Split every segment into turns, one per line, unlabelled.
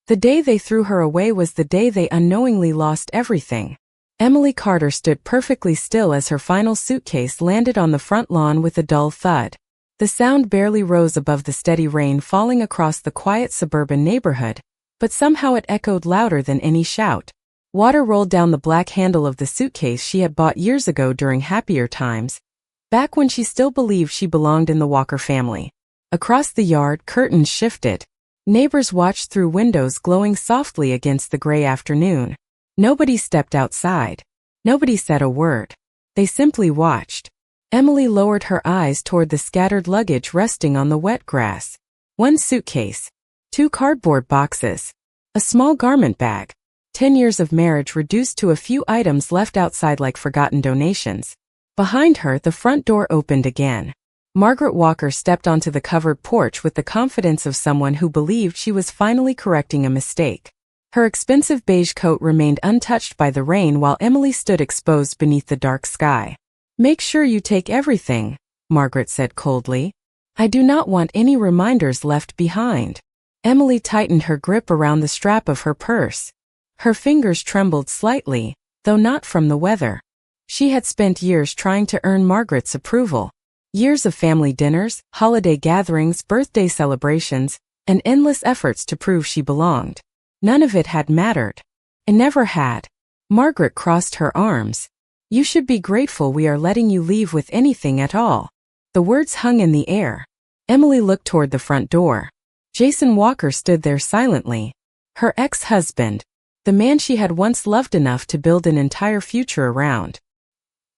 The day they threw her away was the day they unknowingly lost everything. Emily Carter stood perfectly still as her final suitcase landed on the front lawn with a dull thud. The sound barely rose above the steady rain falling across the quiet suburban neighborhood, but somehow it echoed louder than any shout. Water rolled down the black handle of the suitcase she had bought years ago during happier times, back when she still believed she belonged in the Walker family. Across the yard, curtains shifted. Neighbors watched through windows glowing softly against the gray afternoon. Nobody stepped outside. Nobody said a word. They simply watched. Emily lowered her eyes toward the scattered luggage resting on the wet grass. One suitcase. 2 cardboard boxes. A small garment bag. 10 years of marriage reduced to a few items left outside like forgotten donations. Behind her, the front door opened again. Margaret Walker stepped onto the covered porch with the confidence of someone who believed she was finally correcting a mistake. Her expensive beige coat remained untouched by the rain while Emily stood exposed beneath the dark sky. "Make sure you take everything," Margaret said coldly. "I do not want any reminders left behind." Emily tightened her grip around the strap of her purse. Her fingers trembled slightly, though not from the weather. She had spent years trying to earn Margaret's approval. Years of family dinners, holiday gatherings, birthday celebrations, and endless efforts to prove she belonged. None of it had mattered. It never had. Margaret crossed her arms. "You should be grateful we are letting you leave with anything at all." The words hung in the air. Emily looked toward the front door. Jason Walker stood there silently. Her ex-husband. The man she had once loved enough to build an entire future around.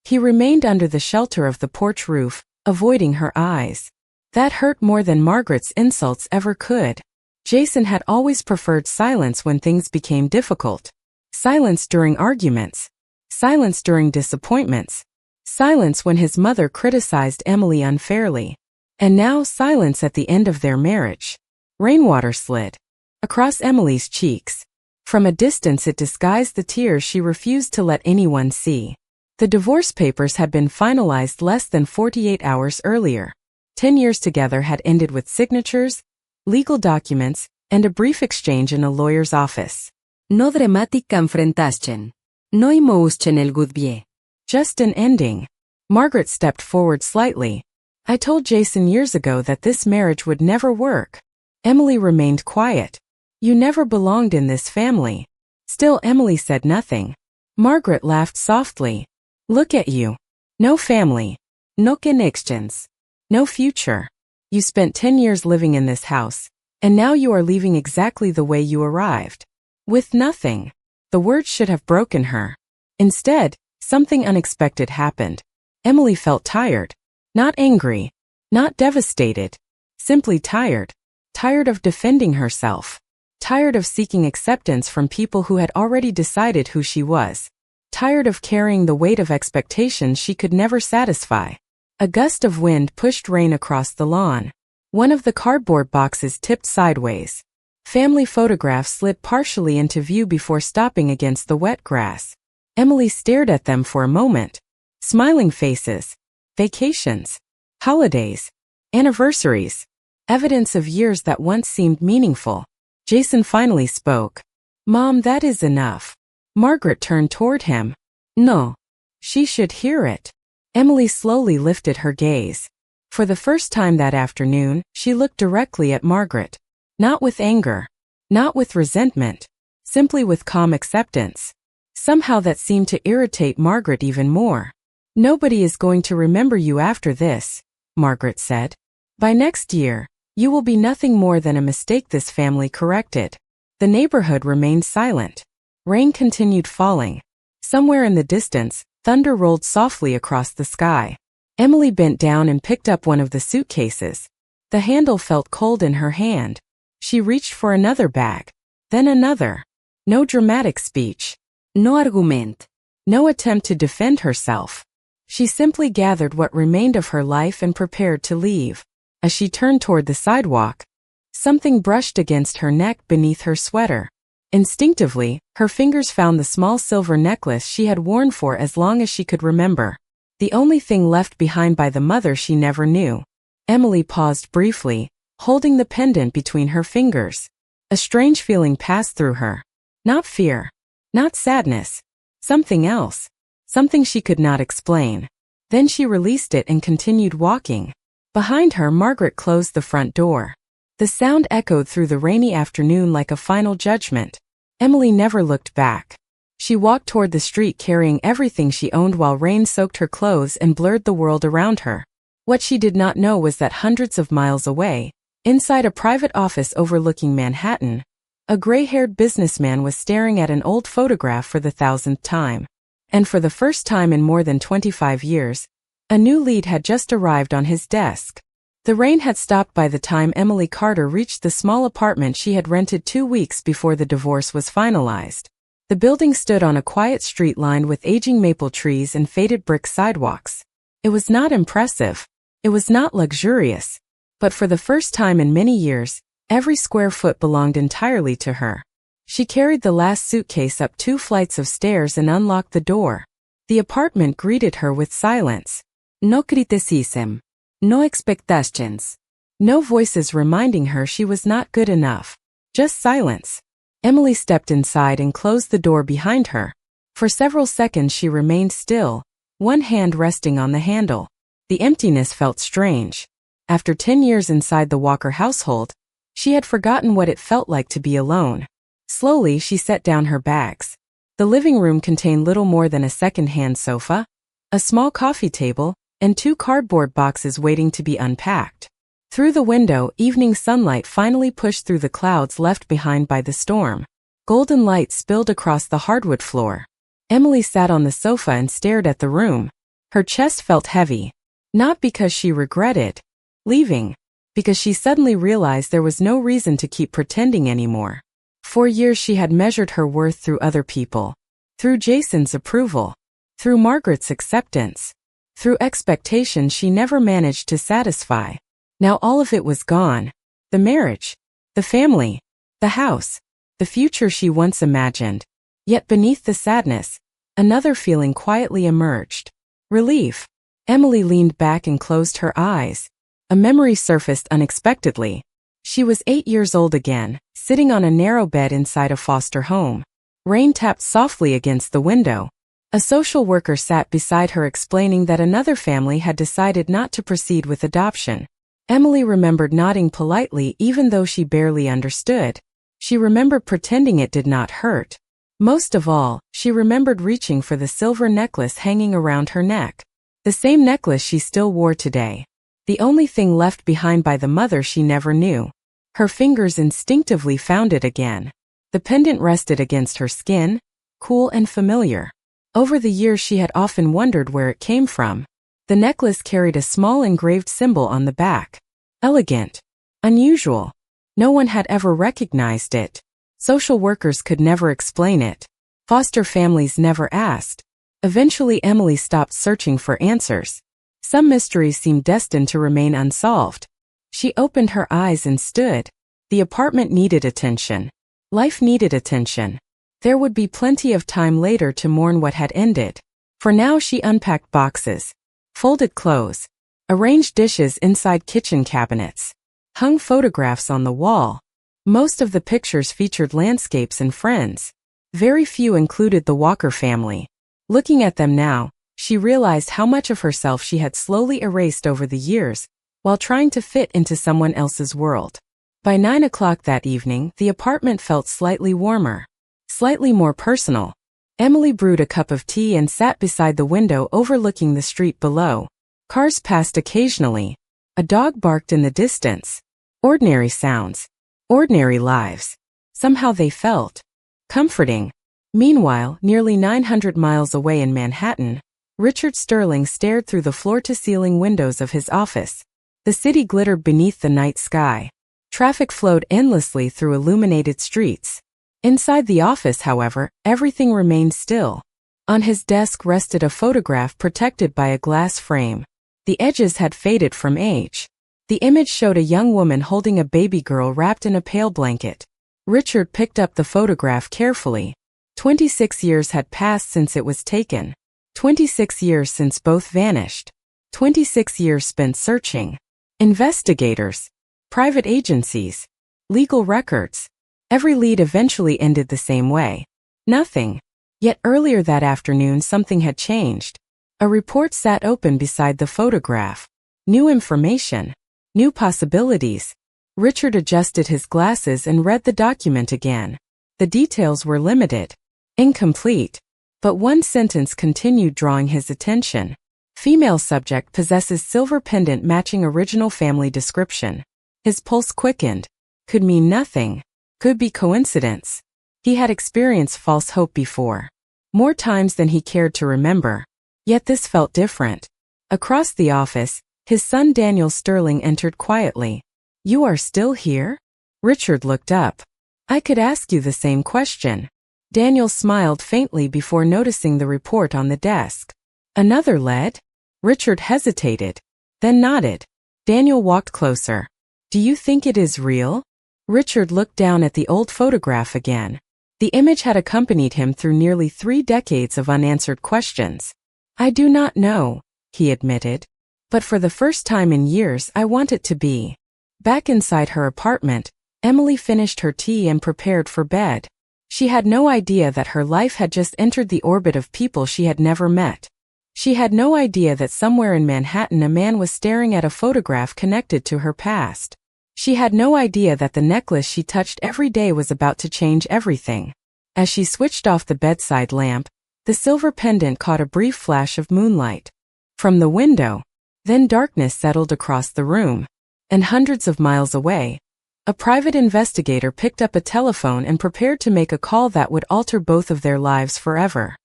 He remained under the shelter of the porch roof, avoiding her eyes. That hurt more than Margaret's insults ever could. Jason had always preferred silence when things became difficult. Silence during arguments. Silence during disappointments. Silence when his mother criticized Emily unfairly. And now silence at the end of their marriage. Rainwater slid across Emily's cheeks. From a distance it disguised the tears she refused to let anyone see. The divorce papers had been finalized less than 48 hours earlier. 10 years together had ended with signatures, legal documents, and a brief exchange in a lawyer's office.
No dramatica enfrentaschen. No imouschen el gudbie.
Just an ending. Margaret stepped forward slightly. "I told Jason years ago that this marriage would never work." Emily remained quiet. "You never belonged in this family." Still Emily said nothing. Margaret laughed softly. "Look at you. No family. No connections. No future. You spent 10 years living in this house, and now you are leaving exactly the way you arrived. With nothing." The words should have broken her. Instead, something unexpected happened. Emily felt tired. Not angry. Not devastated. Simply tired. Tired of defending herself. Tired of seeking acceptance from people who had already decided who she was. Tired of carrying the weight of expectations she could never satisfy. A gust of wind pushed rain across the lawn. One of the cardboard boxes tipped sideways. Family photographs slid partially into view before stopping against the wet grass. Emily stared at them for a moment. Smiling faces. Vacations. Holidays. Anniversaries. Evidence of years that once seemed meaningful. Jason finally spoke. "Mom, that is enough." Margaret turned toward him. "No. She should hear it." Emily slowly lifted her gaze. For the first time that afternoon, she looked directly at Margaret. Not with anger. Not with resentment. Simply with calm acceptance. Somehow that seemed to irritate Margaret even more. "Nobody is going to remember you after this," Margaret said. "By next year, you will be nothing more than a mistake this family corrected." The neighborhood remained silent. Rain continued falling. Somewhere in the distance, thunder rolled softly across the sky. Emily bent down and picked up one of the suitcases. The handle felt cold in her hand. She reached for another bag. Then another. No dramatic speech.
No argument.
No attempt to defend herself. She simply gathered what remained of her life and prepared to leave. As she turned toward the sidewalk, something brushed against her neck beneath her sweater. Instinctively, her fingers found the small silver necklace she had worn for as long as she could remember. The only thing left behind by the mother she never knew. Emily paused briefly, holding the pendant between her fingers. A strange feeling passed through her. Not fear. Not sadness. Something else. Something she could not explain. Then she released it and continued walking. Behind her, Margaret closed the front door. The sound echoed through the rainy afternoon like a final judgment. Emily never looked back. She walked toward the street carrying everything she owned while rain soaked her clothes and blurred the world around her. What she did not know was that hundreds of miles away, inside a private office overlooking Manhattan, a gray-haired businessman was staring at an old photograph for the 1,000th time. And for the first time in more than 25 years, a new lead had just arrived on his desk. The rain had stopped by the time Emily Carter reached the small apartment she had rented 2 weeks before the divorce was finalized. The building stood on a quiet street lined with aging maple trees and faded brick sidewalks. It was not impressive. It was not luxurious. But for the first time in many years, every square foot belonged entirely to her. She carried the last suitcase up 2 flights of stairs and unlocked the door. The apartment greeted her with silence. No criticism. No expectations. No voices reminding her she was not good enough. Just silence. Emily stepped inside and closed the door behind her. For several seconds she remained still, one hand resting on the handle. The emptiness felt strange. After 10 years inside the Walker household, she had forgotten what it felt like to be alone. Slowly she set down her bags. The living room contained little more than a second-hand sofa, a small coffee table, and 2 cardboard boxes waiting to be unpacked. Through the window, evening sunlight finally pushed through the clouds left behind by the storm. Golden light spilled across the hardwood floor. Emily sat on the sofa and stared at the room. Her chest felt heavy. Not because she regretted leaving, because she suddenly realized there was no reason to keep pretending anymore. For years she had measured her worth through other people. Through Jason's approval. Through Margaret's acceptance. Through expectations she never managed to satisfy. Now all of it was gone. The marriage. The family. The house. The future she once imagined. Yet beneath the sadness, another feeling quietly emerged. Relief. Emily leaned back and closed her eyes. A memory surfaced unexpectedly. She was 8 years old again, sitting on a narrow bed inside a foster home. Rain tapped softly against the window. A social worker sat beside her explaining that another family had decided not to proceed with adoption. Emily remembered nodding politely even though she barely understood. She remembered pretending it did not hurt. Most of all, she remembered reaching for the silver necklace hanging around her neck. The same necklace she still wore today. The only thing left behind by the mother she never knew. Her fingers instinctively found it again. The pendant rested against her skin, cool and familiar. Over the years she had often wondered where it came from. The necklace carried a small engraved symbol on the back. Elegant. Unusual. No one had ever recognized it. Social workers could never explain it. Foster families never asked. Eventually Emily stopped searching for answers. Some mysteries seemed destined to remain unsolved. She opened her eyes and stood. The apartment needed attention. Life needed attention. There would be plenty of time later to mourn what had ended. For now she unpacked boxes, folded clothes, arranged dishes inside kitchen cabinets, hung photographs on the wall. Most of the pictures featured landscapes and friends. Very few included the Walker family. Looking at them now, she realized how much of herself she had slowly erased over the years, while trying to fit into someone else's world. By 9 o'clock that evening, the apartment felt slightly warmer. Slightly more personal. Emily brewed a cup of tea and sat beside the window overlooking the street below. Cars passed occasionally. A dog barked in the distance. Ordinary sounds. Ordinary lives. Somehow they felt comforting. Meanwhile, nearly 900 miles away in Manhattan, Richard Sterling stared through the floor-to-ceiling windows of his office. The city glittered beneath the night sky. Traffic flowed endlessly through illuminated streets. Inside the office, however, everything remained still. On his desk rested a photograph protected by a glass frame. The edges had faded from age. The image showed a young woman holding a baby girl wrapped in a pale blanket. Richard picked up the photograph carefully. 26 years had passed since it was taken. 26 years since both vanished. 26 years spent searching. Investigators. Private agencies. Legal records. Every lead eventually ended the same way. Nothing. Yet earlier that afternoon something had changed. A report sat open beside the photograph. New information. New possibilities. Richard adjusted his glasses and read the document again. The details were limited. Incomplete. But one sentence continued drawing his attention. Female subject possesses silver pendant matching original family description. His pulse quickened. Could mean nothing. Could be coincidence. He had experienced false hope before. More times than he cared to remember. Yet this felt different. Across the office, his son Daniel Sterling entered quietly. "You are still here?" Richard looked up. "I could ask you the same question." Daniel smiled faintly before noticing the report on the desk. "Another lead?" Richard hesitated, then nodded. Daniel walked closer. "Do you think it is real?" Richard looked down at the old photograph again. The image had accompanied him through nearly 3 decades of unanswered questions. "I do not know," he admitted. "But for the first time in years I want it to be." Back inside her apartment, Emily finished her tea and prepared for bed. She had no idea that her life had just entered the orbit of people she had never met. She had no idea that somewhere in Manhattan a man was staring at a photograph connected to her past. She had no idea that the necklace she touched every day was about to change everything. As she switched off the bedside lamp, the silver pendant caught a brief flash of moonlight from the window. Then darkness settled across the room. And hundreds of miles away, a private investigator picked up a telephone and prepared to make a call that would alter both of their lives forever.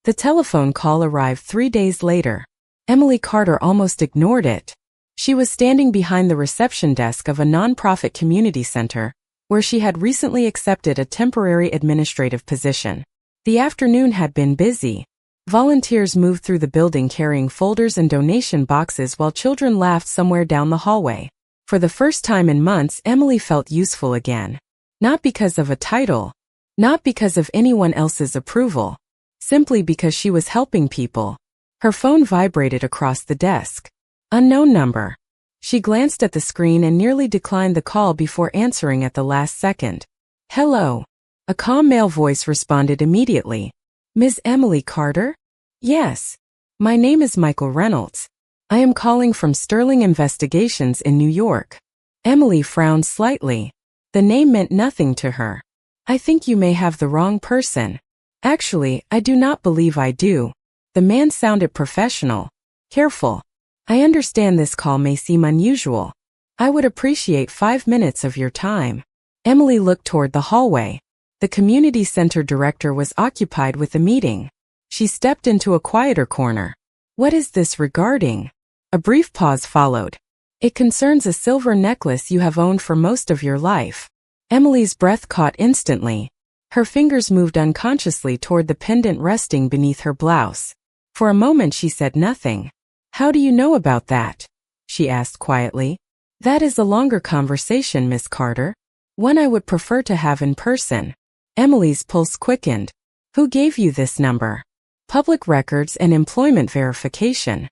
The telephone call arrived 3 days later. Emily Carter almost ignored it. She was standing behind the reception desk of a nonprofit community center, where she had recently accepted a temporary administrative position. The afternoon had been busy. Volunteers moved through the building carrying folders and donation boxes while children laughed somewhere down the hallway. For the first time in months, Emily felt useful again. Not because of a title. Not because of anyone else's approval. Simply because she was helping people. Her phone vibrated across the desk. Unknown number. She glanced at the screen and nearly declined the call before answering at the last second. "Hello." A calm male voice responded immediately. "Ms. Emily Carter?" "Yes. My name is Michael Reynolds. I am calling from Sterling Investigations in New York." Emily frowned slightly. The name meant nothing to her. "I think you may have the wrong person." "Actually, I do not believe I do." The man sounded professional. Careful. "I understand this call may seem unusual. I would appreciate 5 minutes of your time." Emily looked toward the hallway. The community center director was occupied with a meeting. She stepped into a quieter corner. "What is this regarding?" A brief pause followed. "It concerns a silver necklace you have owned for most of your life." Emily's breath caught instantly. Her fingers moved unconsciously toward the pendant resting beneath her blouse. For a moment she said nothing. "How do you know about that?" she asked quietly. "That is a longer conversation, Miss Carter. One I would prefer to have in person." Emily's pulse quickened. "Who gave you this number?" "Public records and employment verification."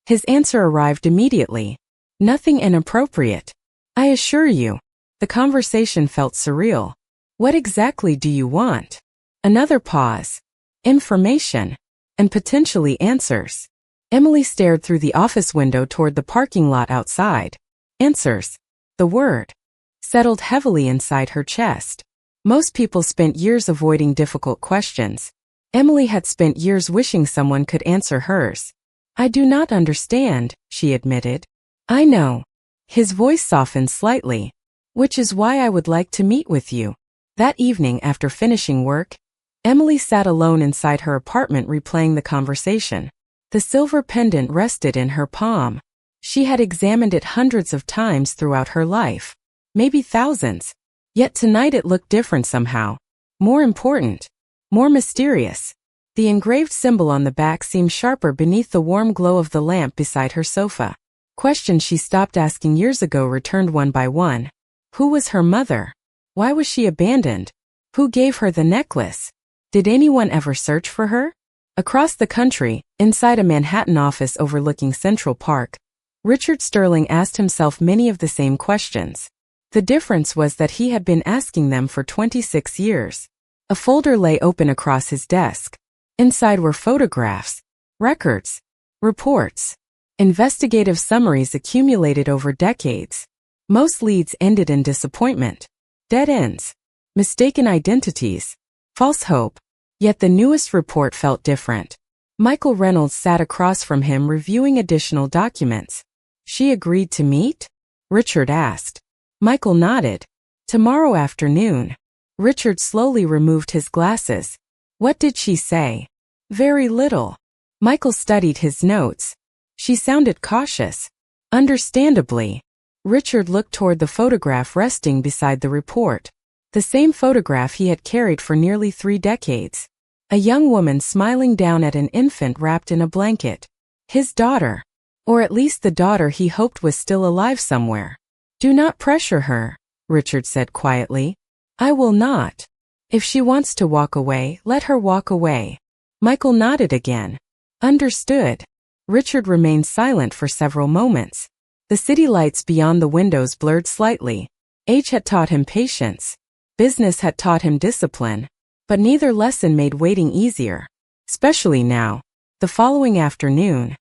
His answer arrived immediately. "Nothing inappropriate. I assure you." The conversation felt surreal. "What exactly do you want?" Another pause. "Information. And potentially answers." Emily stared through the office window toward the parking lot outside. Answers. The word settled heavily inside her chest. Most people spent years avoiding difficult questions. Emily had spent years wishing someone could answer hers. "I do not understand," she admitted. "I know." His voice softened slightly. "Which is why I would like to meet with you." That evening, after finishing work, Emily sat alone inside her apartment replaying the conversation. The silver pendant rested in her palm. She had examined it hundreds of times throughout her life. Maybe thousands. Yet tonight it looked different somehow. More important. More mysterious. The engraved symbol on the back seemed sharper beneath the warm glow of the lamp beside her sofa. Questions she stopped asking years ago returned one by one. Who was her mother? Why was she abandoned? Who gave her the necklace? Did anyone ever search for her? Across the country, inside a Manhattan office overlooking Central Park, Richard Sterling asked himself many of the same questions. The difference was that he had been asking them for 26 years. A folder lay open across his desk. Inside were photographs, records, reports, investigative summaries accumulated over decades. Most leads ended in disappointment, dead ends, mistaken identities, false hope. Yet the newest report felt different. Michael Reynolds sat across from him reviewing additional documents. She agreed to meet? Richard asked. Michael nodded. Tomorrow afternoon. Richard slowly removed his glasses. What did she say? Very little. Michael studied his notes. She sounded cautious. Understandably. Richard looked toward the photograph resting beside the report. The same photograph he had carried for nearly 3 decades. A young woman smiling down at an infant wrapped in a blanket. His daughter. Or at least the daughter he hoped was still alive somewhere. Do not pressure her, Richard said quietly. I will not. If she wants to walk away, let her walk away. Michael nodded again. Understood. Richard remained silent for several moments. The city lights beyond the windows blurred slightly. Age had taught him patience. Business had taught him discipline. But neither lesson made waiting easier. Especially now. The following afternoon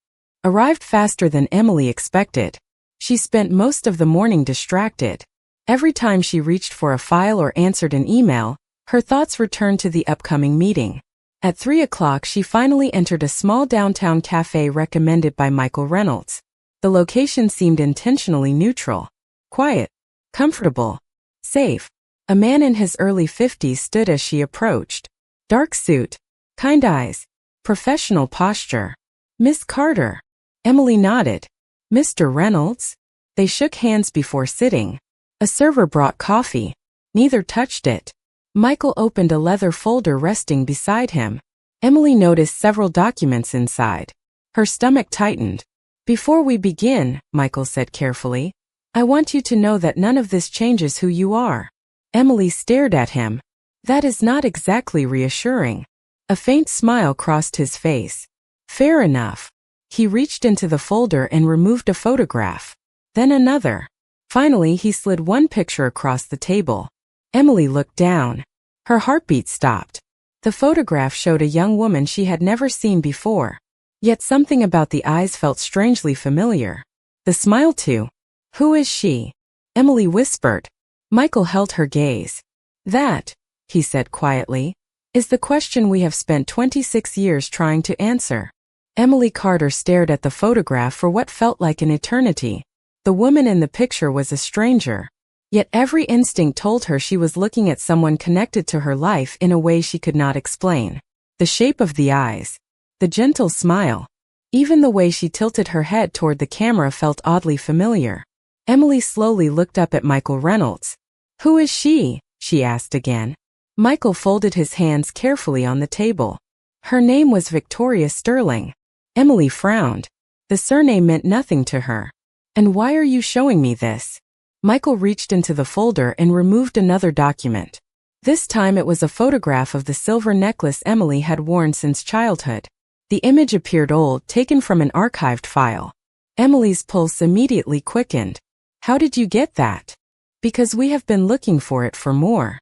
arrived faster than Emily expected. She spent most of the morning distracted. Every time she reached for a file or answered an email, her thoughts returned to the upcoming meeting. At 3 o'clock she finally entered a small downtown cafe recommended by Michael Reynolds. The location seemed intentionally neutral. Quiet. Comfortable. Safe. A man in his early 50s stood as she approached. Dark suit. Kind eyes. Professional posture. Miss Carter. Emily nodded. Mr. Reynolds? They shook hands before sitting. A server brought coffee. Neither touched it. Michael opened a leather folder resting beside him. Emily noticed several documents inside. Her stomach tightened. Before we begin, Michael said carefully, I want you to know that none of this changes who you are. Emily stared at him. That is not exactly reassuring. A faint smile crossed his face. Fair enough. He reached into the folder and removed a photograph. Then another. Finally, he slid one picture across the table. Emily looked down. Her heartbeat stopped. The photograph showed a young woman she had never seen before. Yet something about the eyes felt strangely familiar. The smile too. Who is she? Emily whispered. Michael held her gaze. That, he said quietly, is the question we have spent 26 years trying to answer. Emily Carter stared at the photograph for what felt like an eternity. The woman in the picture was a stranger. Yet every instinct told her she was looking at someone connected to her life in a way she could not explain. The shape of the eyes. The gentle smile. Even the way she tilted her head toward the camera felt oddly familiar. Emily slowly looked up at Michael Reynolds. Who is she? She asked again. Michael folded his hands carefully on the table. Her name was Victoria Sterling. Emily frowned. The surname meant nothing to her. And why are you showing me this? Michael reached into the folder and removed another document. This time it was a photograph of the silver necklace Emily had worn since childhood. The image appeared old, taken from an archived file. Emily's pulse immediately quickened. How did you get that? Because we have been looking for it for more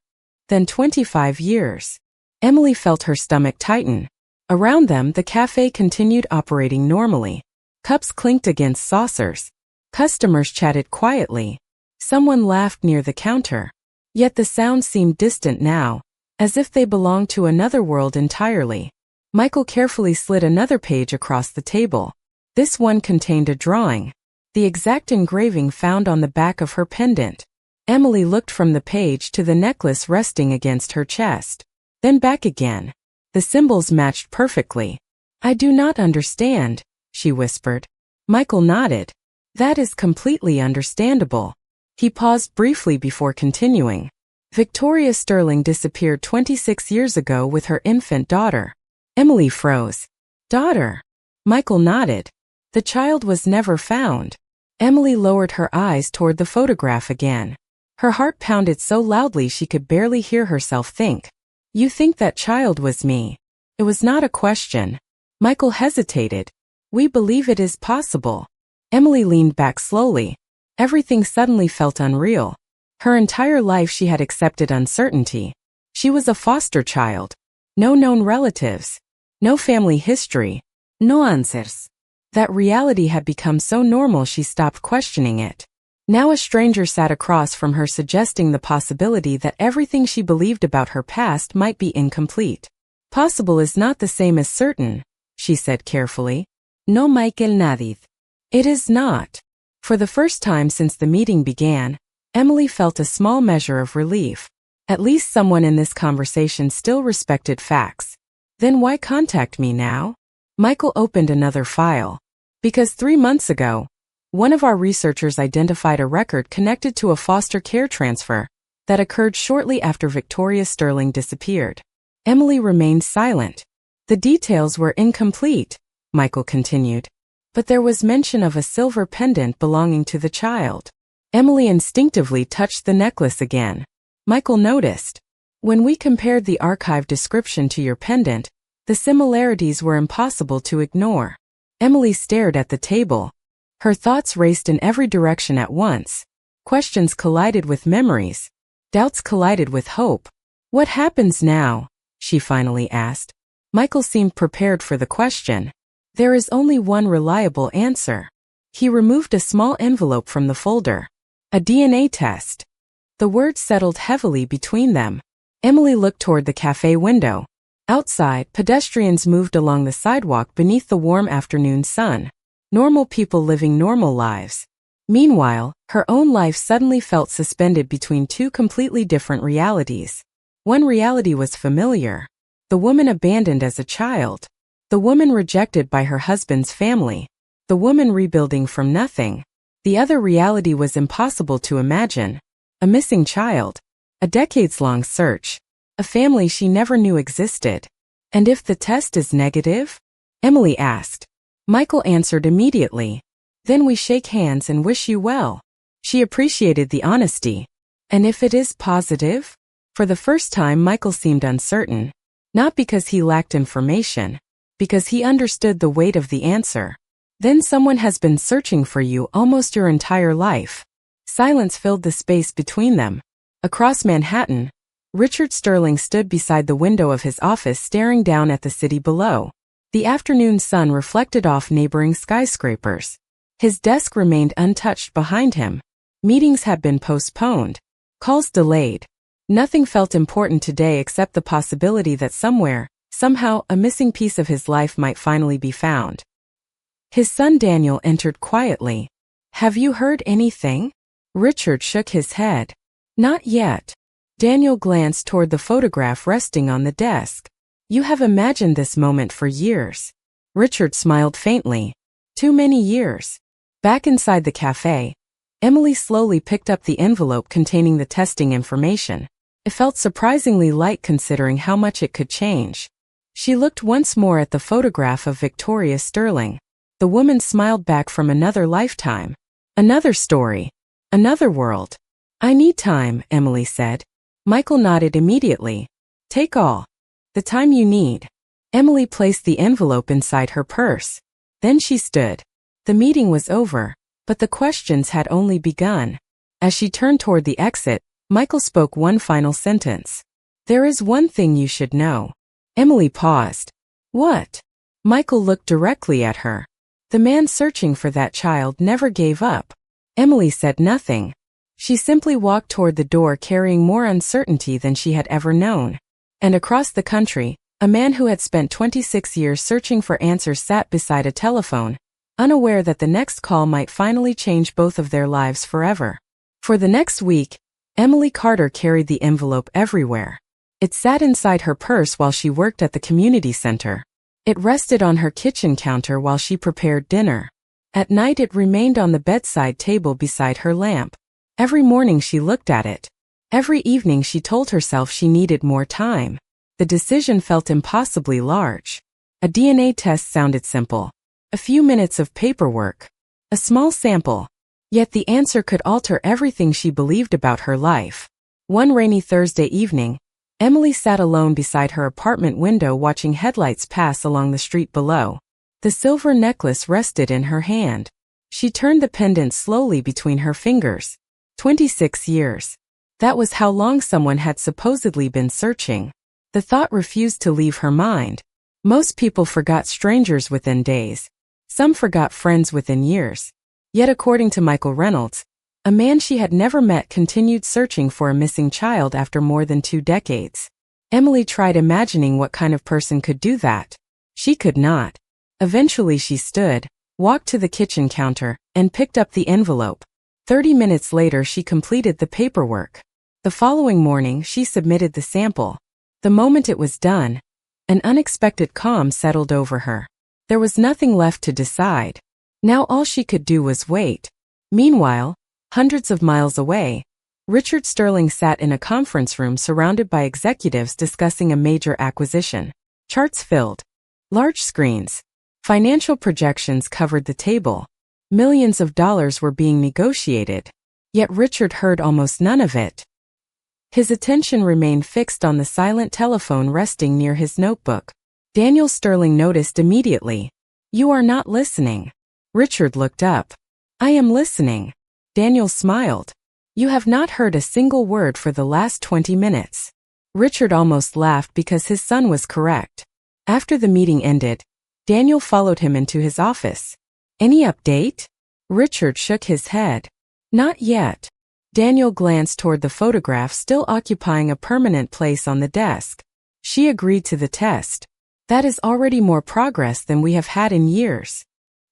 than 25 years. Emily felt her stomach tighten. Around them, the cafe continued operating normally. Cups clinked against saucers. Customers chatted quietly. Someone laughed near the counter. Yet the sound seemed distant now, as if they belonged to another world entirely. Michael carefully slid another page across the table. This one contained a drawing. The exact engraving found on the back of her pendant. Emily looked from the page to the necklace resting against her chest. Then back again. The symbols matched perfectly. I do not understand, she whispered. Michael nodded. That is completely understandable. He paused briefly before continuing. Victoria Sterling disappeared 26 years ago with her infant daughter. Emily froze. Daughter? Michael nodded. The child was never found. Emily lowered her eyes toward the photograph again. Her heart pounded so loudly she could barely hear herself think. You think that child was me? It was not a question. Michael hesitated. We believe it is possible. Emily leaned back slowly. Everything suddenly felt unreal. Her entire life she had accepted uncertainty. She was a foster child. No known relatives. No family history. No answers. That reality had become so normal she stopped questioning it. Now a stranger sat across from her, suggesting the possibility that everything she believed about her past might be incomplete. Possible is not the same as certain, she said carefully. No Michael Nadid. It is not. For the first time since the meeting began, Emily felt a small measure of relief. At least someone in this conversation still respected facts. Then why contact me now? Michael opened another file. Because 3 months ago, one of our researchers identified a record connected to a foster care transfer that occurred shortly after Victoria Sterling disappeared. Emily remained silent. The details were incomplete, Michael continued. But there was mention of a silver pendant belonging to the child. Emily instinctively touched the necklace again. Michael noticed. When we compared the archive description to your pendant, the similarities were impossible to ignore. Emily stared at the table. Her thoughts raced in every direction at once. Questions collided with memories. Doubts collided with hope. What happens now? She finally asked. Michael seemed prepared for the question. There is only one reliable answer. He removed a small envelope from the folder. A DNA test. The words settled heavily between them. Emily looked toward the cafe window. Outside, pedestrians moved along the sidewalk beneath the warm afternoon sun. Normal people living normal lives. Meanwhile, her own life suddenly felt suspended between two completely different realities. One reality was familiar. The woman abandoned as a child. The woman rejected by her husband's family. The woman rebuilding from nothing. The other reality was impossible to imagine. A missing child. A decades-long search. A family she never knew existed. And if the test is negative? Emily asked. Michael answered immediately. Then we shake hands and wish you well. She appreciated the honesty. And if it is positive? For the first time Michael seemed uncertain. Not because he lacked information. Because he understood the weight of the answer. Then someone has been searching for you almost your entire life. Silence filled the space between them. Across Manhattan, Richard Sterling stood beside the window of his office staring down at the city below. The afternoon sun reflected off neighboring skyscrapers. His desk remained untouched behind him. Meetings had been postponed. Calls delayed. Nothing felt important today except the possibility that somewhere, somehow, a missing piece of his life might finally be found. His son Daniel entered quietly. Have you heard anything? Richard shook his head. Not yet. Daniel glanced toward the photograph resting on the desk. You have imagined this moment for years. Richard smiled faintly. Too many years. Back inside the cafe, Emily slowly picked up the envelope containing the testing information. It felt surprisingly light considering how much it could change. She looked once more at the photograph of Victoria Sterling. The woman smiled back from another lifetime. Another story. Another world. I need time, Emily said. Michael nodded immediately. Take all. The time you need. Emily placed the envelope inside her purse. Then she stood. The meeting was over, but the questions had only begun. As she turned toward the exit, Michael spoke one final sentence. There is one thing you should know. Emily paused. What? Michael looked directly at her. The man searching for that child never gave up. Emily said nothing. She simply walked toward the door carrying more uncertainty than she had ever known. And across the country, a man who had spent 26 years searching for answers sat beside a telephone, unaware that the next call might finally change both of their lives forever. For the next week, Emily Carter carried the envelope everywhere. It sat inside her purse while she worked at the community center. It rested on her kitchen counter while she prepared dinner. At night it remained on the bedside table beside her lamp. Every morning she looked at it. Every evening she told herself she needed more time. The decision felt impossibly large. A DNA test sounded simple. A few minutes of paperwork. A small sample. Yet the answer could alter everything she believed about her life. One rainy Thursday evening, Emily sat alone beside her apartment window watching headlights pass along the street below. The silver necklace rested in her hand. She turned the pendant slowly between her fingers. 26 years. That was how long someone had supposedly been searching. The thought refused to leave her mind. Most people forgot strangers within days. Some forgot friends within years. Yet according to Michael Reynolds, a man she had never met continued searching for a missing child after more than 2 decades. Emily tried imagining what kind of person could do that. She could not. Eventually she stood, walked to the kitchen counter, and picked up the envelope. 30 minutes later she completed the paperwork. The following morning she submitted the sample. The moment it was done, an unexpected calm settled over her. There was nothing left to decide. Now all she could do was wait. Meanwhile, hundreds of miles away, Richard Sterling sat in a conference room surrounded by executives discussing a major acquisition. Charts filled. Large screens. Financial projections covered the table. Millions of dollars were being negotiated. Yet Richard heard almost none of it. His attention remained fixed on the silent telephone resting near his notebook. Daniel Sterling noticed immediately. "You are not listening." Richard looked up. "I am listening." Daniel smiled. "You have not heard a single word for the last 20 minutes. Richard almost laughed because his son was correct. After the meeting ended, Daniel followed him into his office. "Any update?" Richard shook his head. "Not yet." Daniel glanced toward the photograph still occupying a permanent place on the desk. "She agreed to the test. That is already more progress than we have had in years."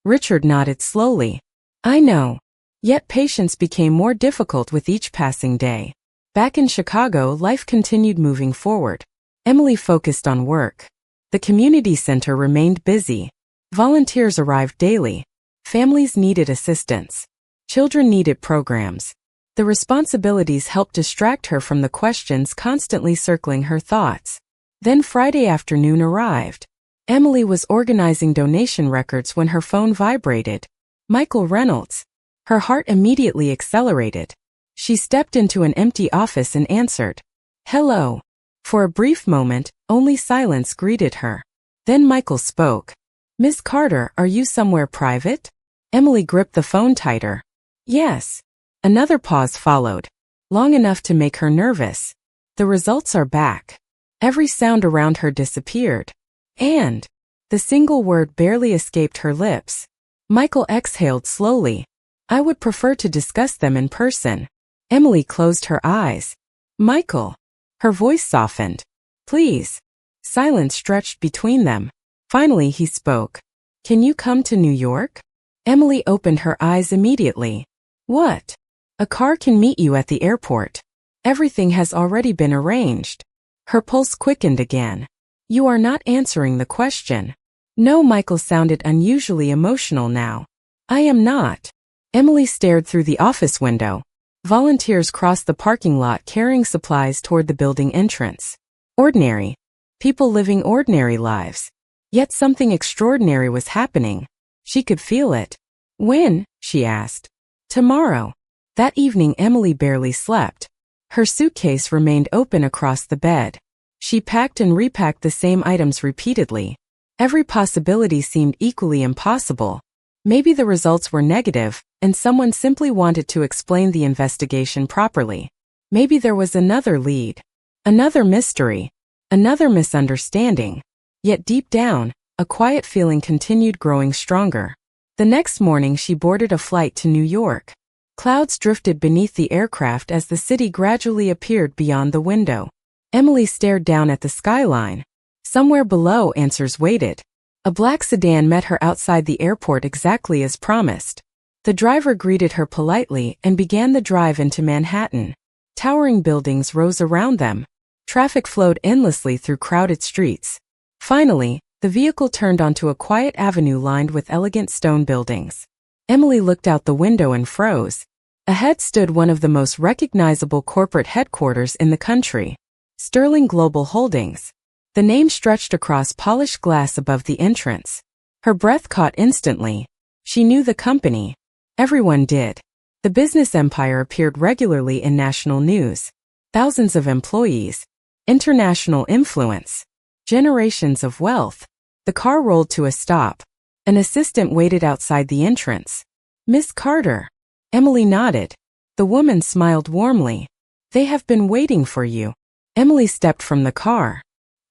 Richard nodded slowly. "I know." Yet patience became more difficult with each passing day. Back in Chicago, life continued moving forward. Emily focused on work. The community center remained busy. Volunteers arrived daily. Families needed assistance. Children needed programs. The responsibilities helped distract her from the questions constantly circling her thoughts. Then Friday afternoon arrived. Emily was organizing donation records when her phone vibrated. Michael Reynolds. Her heart immediately accelerated. She stepped into an empty office and answered. "Hello." For a brief moment, only silence greeted her. Then Michael spoke. "Miss Carter, are you somewhere private?" Emily gripped the phone tighter. "Yes." Another pause followed, long enough to make her nervous. "The results are back." Every sound around her disappeared. "And?" The single word barely escaped her lips. Michael exhaled slowly. "I would prefer to discuss them in person." Emily closed her eyes. "Michael." Her voice softened. "Please." Silence stretched between them. Finally he spoke. "Can you come to New York?" Emily opened her eyes immediately. "What?" "A car can meet you at the airport. Everything has already been arranged." Her pulse quickened again. "You are not answering the question." "No." Michael sounded unusually emotional now. "I am not." Emily stared through the office window. Volunteers crossed the parking lot carrying supplies toward the building entrance. Ordinary. People living ordinary lives. Yet something extraordinary was happening. She could feel it. "When?" she asked. "Tomorrow." That evening Emily barely slept. Her suitcase remained open across the bed. She packed and repacked the same items repeatedly. Every possibility seemed equally impossible. Maybe the results were negative, and someone simply wanted to explain the investigation properly. Maybe there was another lead. Another mystery. Another misunderstanding. Yet deep down, a quiet feeling continued growing stronger. The next morning she boarded a flight to New York. Clouds drifted beneath the aircraft as the city gradually appeared beyond the window. Emily stared down at the skyline. Somewhere below answers waited. A black sedan met her outside the airport exactly as promised. The driver greeted her politely and began the drive into Manhattan. Towering buildings rose around them. Traffic flowed endlessly through crowded streets. Finally, the vehicle turned onto a quiet avenue lined with elegant stone buildings. Emily looked out the window and froze. Ahead stood one of the most recognizable corporate headquarters in the country. Sterling Global Holdings. The name stretched across polished glass above the entrance. Her breath caught instantly. She knew the company. Everyone did. The business empire appeared regularly in national news. Thousands of employees. International influence. Generations of wealth. The car rolled to a stop. An assistant waited outside the entrance. "Miss Carter." Emily nodded. The woman smiled warmly. They have been waiting for you. Emily stepped from the car.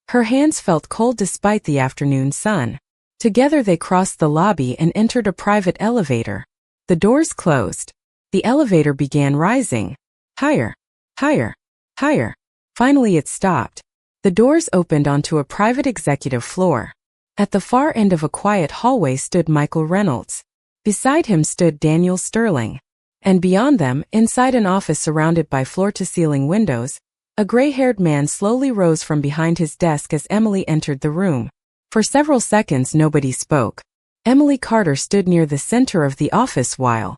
Her hands felt cold despite the afternoon sun. Together they crossed the lobby and entered a private elevator. The doors closed. The elevator began rising. Higher, higher, higher. Finally it stopped. The doors opened onto a private executive floor. At the far end of a quiet hallway stood Michael Reynolds. Beside him stood Daniel Sterling. And beyond them, inside an office surrounded by floor-to-ceiling windows, a gray-haired man slowly rose from behind his desk as Emily entered the room. For several seconds nobody spoke. Emily Carter stood near the center of the office while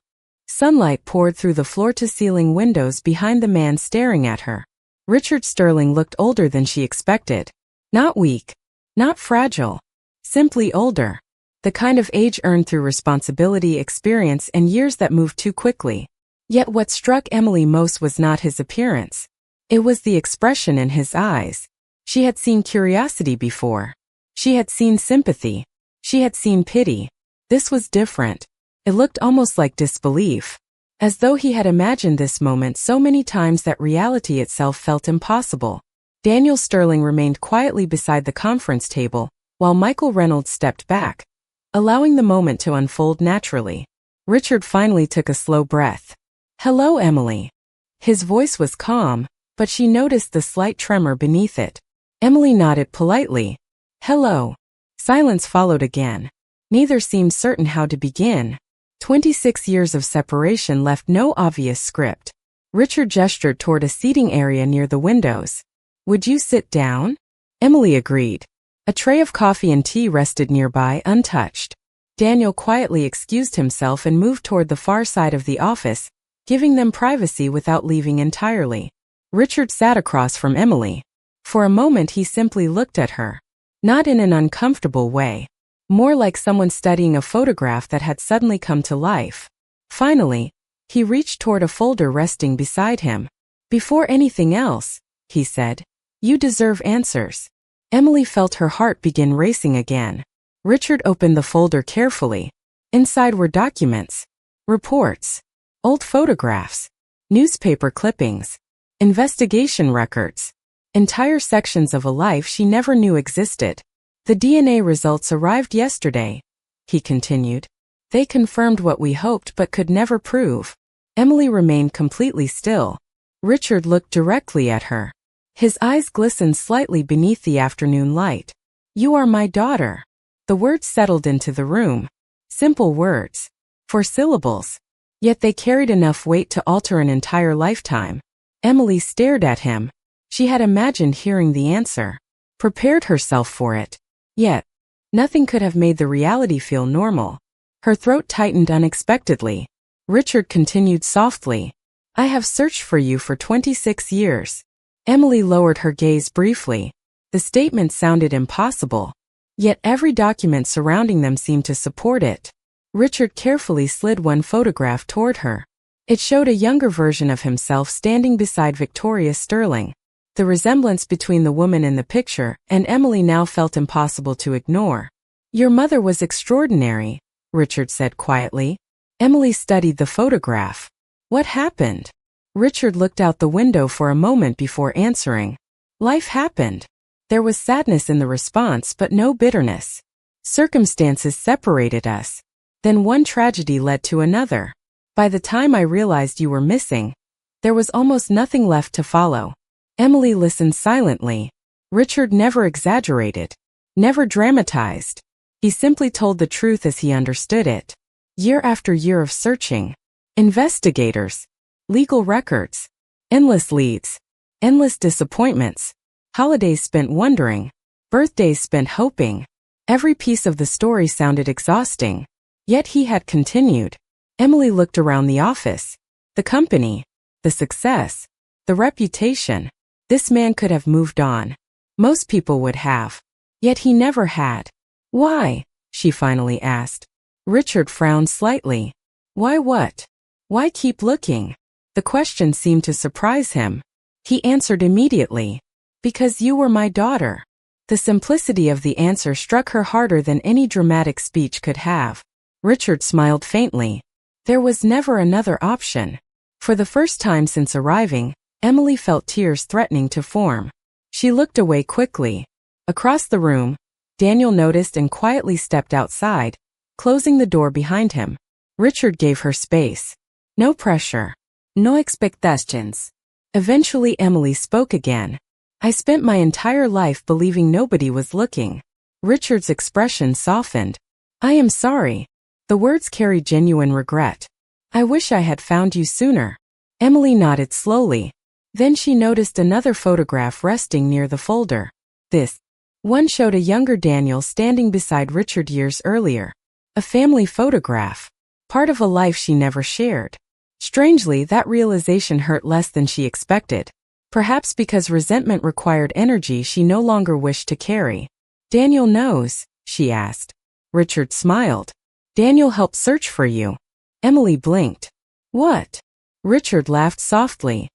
sunlight poured through the floor-to-ceiling windows behind the man staring at her. Richard Sterling looked older than she expected. Not weak. Not fragile. Simply older. The kind of age earned through responsibility, experience, and years that moved too quickly. Yet what struck Emily most was not his appearance. It was the expression in his eyes. She had seen curiosity before. She had seen sympathy. She had seen pity. This was different. It looked almost like disbelief. As though he had imagined this moment so many times that reality itself felt impossible. Daniel Sterling remained quietly beside the conference table, while Michael Reynolds stepped back, allowing the moment to unfold naturally. Richard finally took a slow breath. "Hello, Emily." His voice was calm, but she noticed the slight tremor beneath it. Emily nodded politely. "Hello." Silence followed again. Neither seemed certain how to begin. 26 years of separation left no obvious script. Richard gestured toward a seating area near the windows. "Would you sit down?" Emily agreed. A tray of coffee and tea rested nearby, untouched. Daniel quietly excused himself and moved toward the far side of the office, giving them privacy without leaving entirely. Richard sat across from Emily. For a moment he simply looked at her. Not in an uncomfortable way. More like someone studying a photograph that had suddenly come to life. Finally, he reached toward a folder resting beside him. "Before anything else," he said, "you deserve answers." Emily felt her heart begin racing again. Richard opened the folder carefully. Inside were documents, reports, old photographs, newspaper clippings, investigation records, entire sections of a life she never knew existed. "The DNA results arrived yesterday," he continued. "They confirmed what we hoped but could never prove." Emily remained completely still. Richard looked directly at her. His eyes glistened slightly beneath the afternoon light. "You are my daughter." The words settled into the room. Simple words. 4 syllables. Yet they carried enough weight to alter an entire lifetime. Emily stared at him. She had imagined hearing the answer. Prepared herself for it. Yet, nothing could have made the reality feel normal. Her throat tightened unexpectedly. Richard continued softly. "I have searched for you for 26 years. Emily lowered her gaze briefly. The statement sounded impossible. Yet every document surrounding them seemed to support it. Richard carefully slid one photograph toward her. It showed a younger version of himself standing beside Victoria Sterling. The resemblance between the woman in the picture and Emily now felt impossible to ignore. "Your mother was extraordinary," Richard said quietly. Emily studied the photograph. "What happened?" Richard looked out the window for a moment before answering. "Life happened." There was sadness in the response but no bitterness. "Circumstances separated us. Then one tragedy led to another. By the time I realized you were missing, there was almost nothing left to follow." Emily listened silently. Richard never exaggerated. Never dramatized. He simply told the truth as he understood it. Year after year of searching. Investigators. Legal records. Endless leads. Endless disappointments. Holidays spent wondering. Birthdays spent hoping. Every piece of the story sounded exhausting. Yet he had continued. Emily looked around the office. The company. The success. The reputation. This man could have moved on. Most people would have. Yet he never had. "Why?" she finally asked. Richard frowned slightly. "Why what? Why keep looking?" The question seemed to surprise him. He answered immediately. "Because you were my daughter." The simplicity of the answer struck her harder than any dramatic speech could have. Richard smiled faintly. There was never another option. For the first time since arriving, Emily felt tears threatening to form. She looked away quickly. Across the room, Daniel noticed and quietly stepped outside, closing the door behind him. Richard gave her space. No pressure. No expectations. Eventually Emily spoke again. I spent my entire life believing nobody was looking. Richard's expression softened. I am sorry. The words carried genuine regret. I wish I had found you sooner. Emily nodded slowly. Then she noticed another photograph resting near the folder. This one showed a younger Daniel standing beside Richard years earlier. A family photograph. Part of a life she never shared. Strangely, that realization hurt less than she expected. Perhaps because resentment required energy she no longer wished to carry. Daniel knows, she asked. Richard smiled. Daniel helped search for you. Emily blinked. What? Richard laughed softly.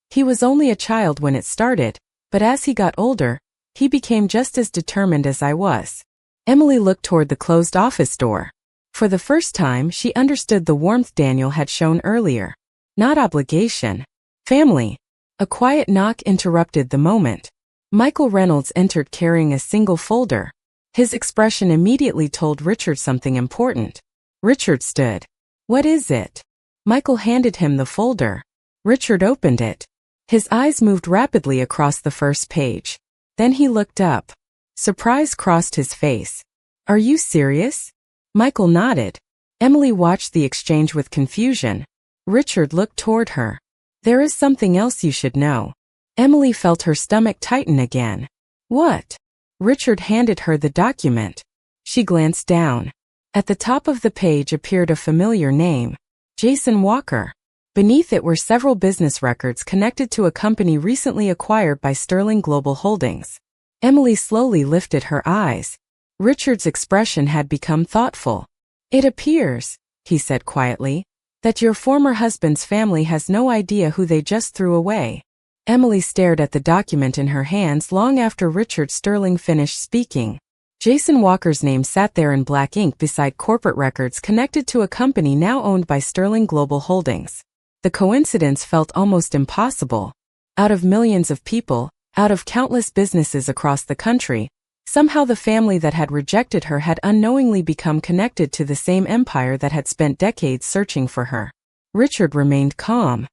He was only a child when it started, but as he got older, he became just as determined as I was. Emily looked toward the closed office door. For the first time, she understood the warmth Daniel had shown earlier. Not obligation. Family. A quiet knock interrupted the moment. Michael Reynolds entered carrying a single folder. His expression immediately told Richard something important. Richard stood. What is it? Michael handed him the folder. Richard opened it. His eyes moved rapidly across the first page. Then he looked up. Surprise crossed his face. Are you serious? Michael nodded. Emily watched the exchange with confusion. Richard looked toward her. There is something else you should know. Emily felt her stomach tighten again. What? Richard handed her the document. She glanced down. At the top of the page appeared a familiar name. Jason Walker. Beneath it were several business records connected to a company recently acquired by Sterling Global Holdings. Emily slowly lifted her eyes. Richard's expression had become thoughtful. It appears, he said quietly, that your former husband's family has no idea who they just threw away. Emily stared at the document in her hands long after Richard Sterling finished speaking. Jason Walker's name sat there in black ink beside corporate records connected to a company now owned by Sterling Global Holdings. The coincidence felt almost impossible. Out of millions of people, out of countless businesses across the country, somehow the family that had rejected her had unknowingly become connected to the same empire that had spent decades searching for her. Richard remained calm.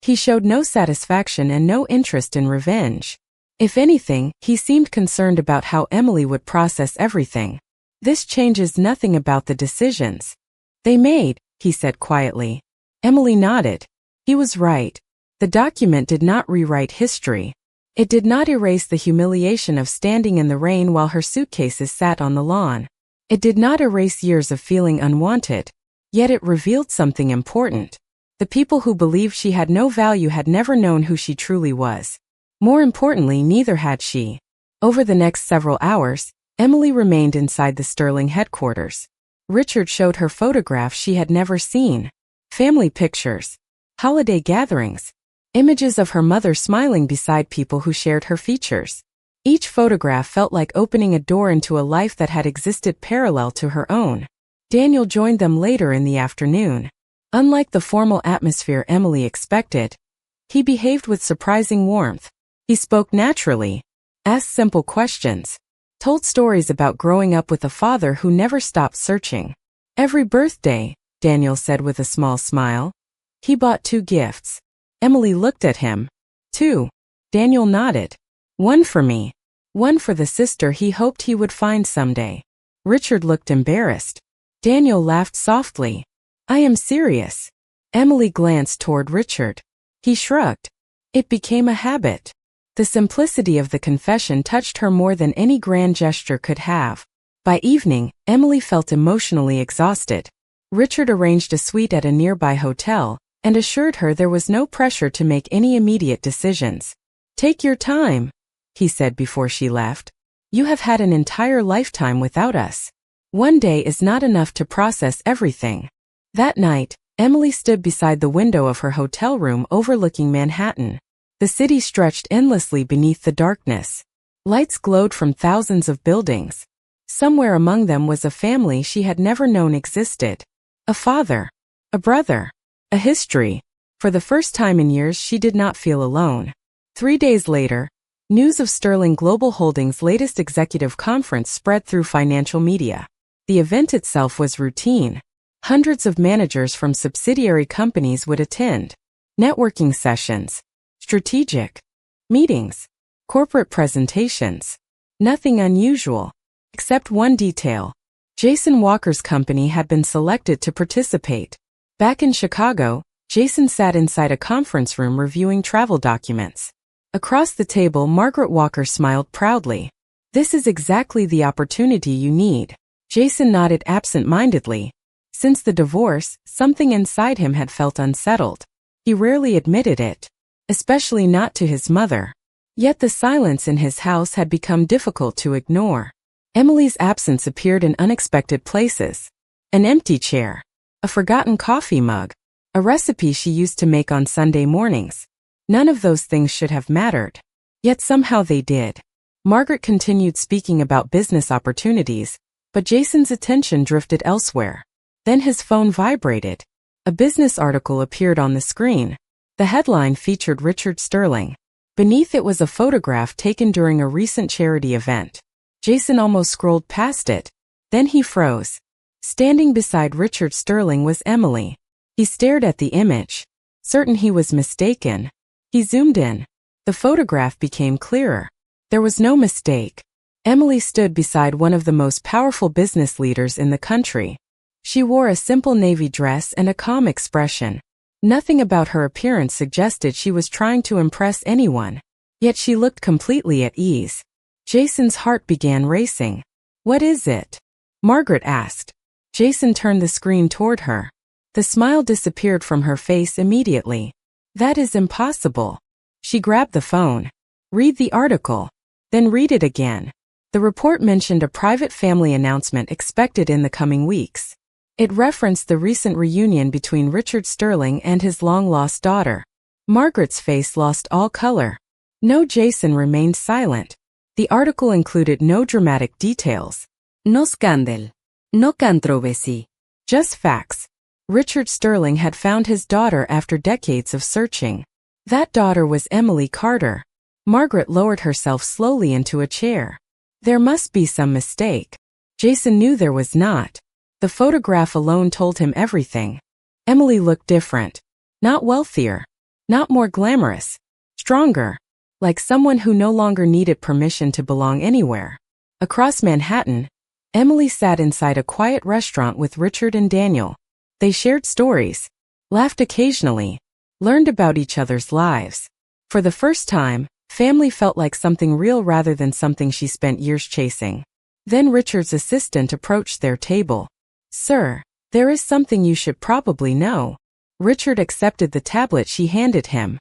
He showed no satisfaction and no interest in revenge. If anything, he seemed concerned about how Emily would process everything. This changes nothing about the decisions they made, he said quietly. Emily nodded. He was right. The document did not rewrite history. It did not erase the humiliation of standing in the rain while her suitcases sat on the lawn. It did not erase years of feeling unwanted. Yet it revealed something important. The people who believed she had no value had never known who she truly was. More importantly, neither had she. Over the next several hours, Emily remained inside the Sterling headquarters. Richard showed her photographs she had never seen. Family pictures. Holiday gatherings. Images of her mother smiling beside people who shared her features. Each photograph felt like opening a door into a life that had existed parallel to her own. Daniel joined them later in the afternoon. Unlike the formal atmosphere Emily expected, he behaved with surprising warmth. He spoke naturally, asked simple questions, told stories about growing up with a father who never stopped searching. Every birthday, Daniel said with a small smile, he bought 2 gifts. Emily looked at him. 2. Daniel nodded. 1 for me. 1 for the sister he hoped he would find someday. Richard looked embarrassed. Daniel laughed softly. I am serious. Emily glanced toward Richard. He shrugged. It became a habit. The simplicity of the confession touched her more than any grand gesture could have. By evening, Emily felt emotionally exhausted. Richard arranged a suite at a nearby hotel, and assured her there was no pressure to make any immediate decisions. Take your time, he said before she left. You have had an entire lifetime without us. One day is not enough to process everything. That night, Emily stood beside the window of her hotel room overlooking Manhattan. The city stretched endlessly beneath the darkness. Lights glowed from thousands of buildings. Somewhere among them was a family she had never known existed. A father. A brother. A history. For the first time in years, she did not feel alone. 3 days later, news of Sterling Global Holdings' latest executive conference spread through financial media. The event itself was routine. Hundreds of managers from subsidiary companies would attend. Networking sessions, strategic meetings, corporate presentations. Nothing unusual. Except one detail. Jason Walker's company had been selected to participate. Back in Chicago, Jason sat inside a conference room reviewing travel documents. Across the table, Margaret Walker smiled proudly. "This is exactly the opportunity you need." Jason nodded absent-mindedly. Since the divorce, something inside him had felt unsettled. He rarely admitted it, especially not to his mother. Yet the silence in his house had become difficult to ignore. Emily's absence appeared in unexpected places. An empty chair, a forgotten coffee mug, a recipe she used to make on Sunday mornings. None of those things should have mattered. Yet somehow they did. Margaret continued speaking about business opportunities, but Jason's attention drifted elsewhere. Then his phone vibrated. A business article appeared on the screen. The headline featured Richard Sterling. Beneath it was a photograph taken during a recent charity event. Jason almost scrolled past it. Then he froze. Standing beside Richard Sterling was Emily. He stared at the image, certain he was mistaken. He zoomed in. The photograph became clearer. There was no mistake. Emily stood beside one of the most powerful business leaders in the country. She wore a simple navy dress and a calm expression. Nothing about her appearance suggested she was trying to impress anyone. Yet she looked completely at ease. Jason's heart began racing. "What is it?" Margaret asked. Jason turned the screen toward her. The smile disappeared from her face immediately. "That is impossible." She grabbed the phone. "Read the article. Then read it again." The report mentioned a private family announcement expected in the coming weeks. It referenced the recent reunion between Richard Sterling and his long-lost daughter. Margaret's face lost all color. No, Jason remained silent. The article included no dramatic details.
No scandal. No controversy.
Just facts. Richard Sterling had found his daughter after decades of searching. That daughter was Emily Carter. Margaret lowered herself slowly into a chair. There must be some mistake. Jason knew there was not. The photograph alone told him everything. Emily looked different. Not wealthier. Not more glamorous. Stronger. Like someone who no longer needed permission to belong anywhere. Across Manhattan, Emily sat inside a quiet restaurant with Richard and Daniel. They shared stories, laughed occasionally, learned about each other's lives. For the first time, family felt like something real rather than something she spent years chasing. Then Richard's assistant approached their table. "Sir, there is something you should probably know." Richard accepted the tablet she handed him.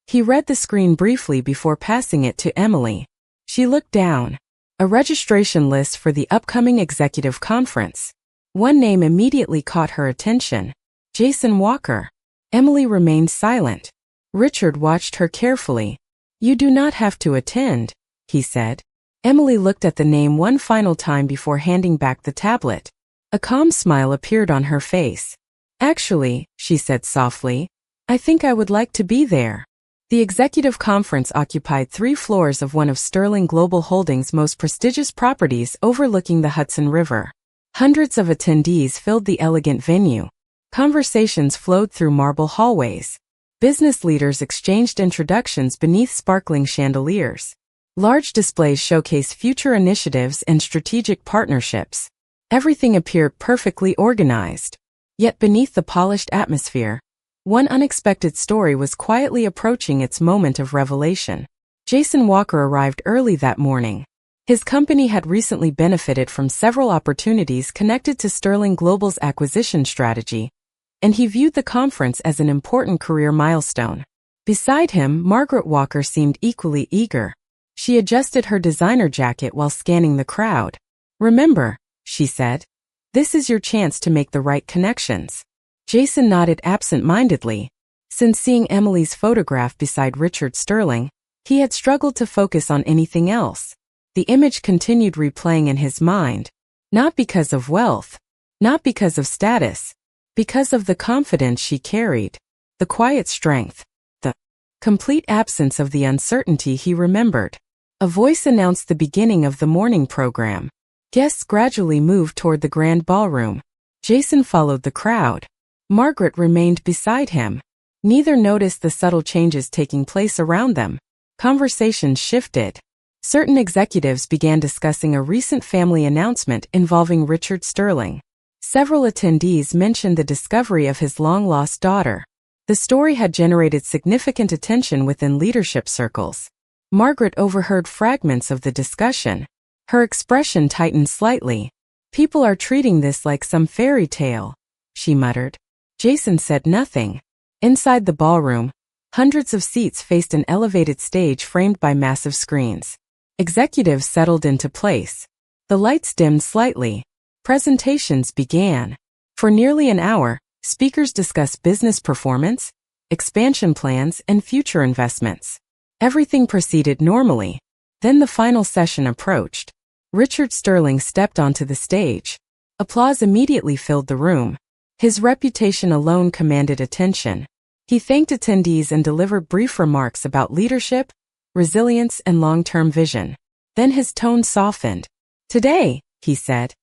He read the screen briefly before passing it to Emily. She looked down. A registration list for the upcoming executive conference. One name immediately caught her attention. Jason Walker. Emily remained silent. Richard watched her carefully. "You do not have to attend," he said. Emily looked at the name one final time before handing back the tablet. A calm smile appeared on her face. "Actually," she said softly, "I think I would like to be there." The executive conference occupied 3 floors of one of Sterling Global Holdings' most prestigious properties overlooking the Hudson River. Hundreds of attendees filled the elegant venue. Conversations flowed through marble hallways. Business leaders exchanged introductions beneath sparkling chandeliers. Large displays showcased future initiatives and strategic partnerships. Everything appeared perfectly organized. Yet beneath the polished atmosphere, one unexpected story was quietly approaching its moment of revelation. Jason Walker arrived early that morning. His company had recently benefited from several opportunities connected to Sterling Global's acquisition strategy, and he viewed the conference as an important career milestone. Beside him, Margaret Walker seemed equally eager. She adjusted her designer jacket while scanning the crowd. "Remember," she said, "this is your chance to make the right connections." Jason nodded absent-mindedly. Since seeing Emily's photograph beside Richard Sterling, he had struggled to focus on anything else. The image continued replaying in his mind. Not because of wealth, not because of status, because of the confidence she carried. the quiet strength, the complete absence of the uncertainty he remembered. A voice announced the beginning of the morning program. Guests gradually moved toward the grand ballroom. Jason followed the crowd. Margaret remained beside him. Neither noticed the subtle changes taking place around them. Conversations shifted. Certain executives began discussing a recent family announcement involving Richard Sterling. Several attendees mentioned the discovery of his long-lost daughter. The story had generated significant attention within leadership circles. Margaret overheard fragments of the discussion. Her expression tightened slightly. "People are treating this like some fairy tale," she muttered. Jason said nothing. Inside the ballroom, hundreds of seats faced an elevated stage framed by massive screens. Executives settled into place. The lights dimmed slightly. Presentations began. For nearly an hour, speakers discussed business performance, expansion plans, and future investments. Everything proceeded normally. Then the final session approached. Richard Sterling stepped onto the stage. Applause immediately filled the room. His reputation alone commanded attention. He thanked attendees and delivered brief remarks about leadership, resilience, and long-term vision. Then his tone softened. "Today," he said,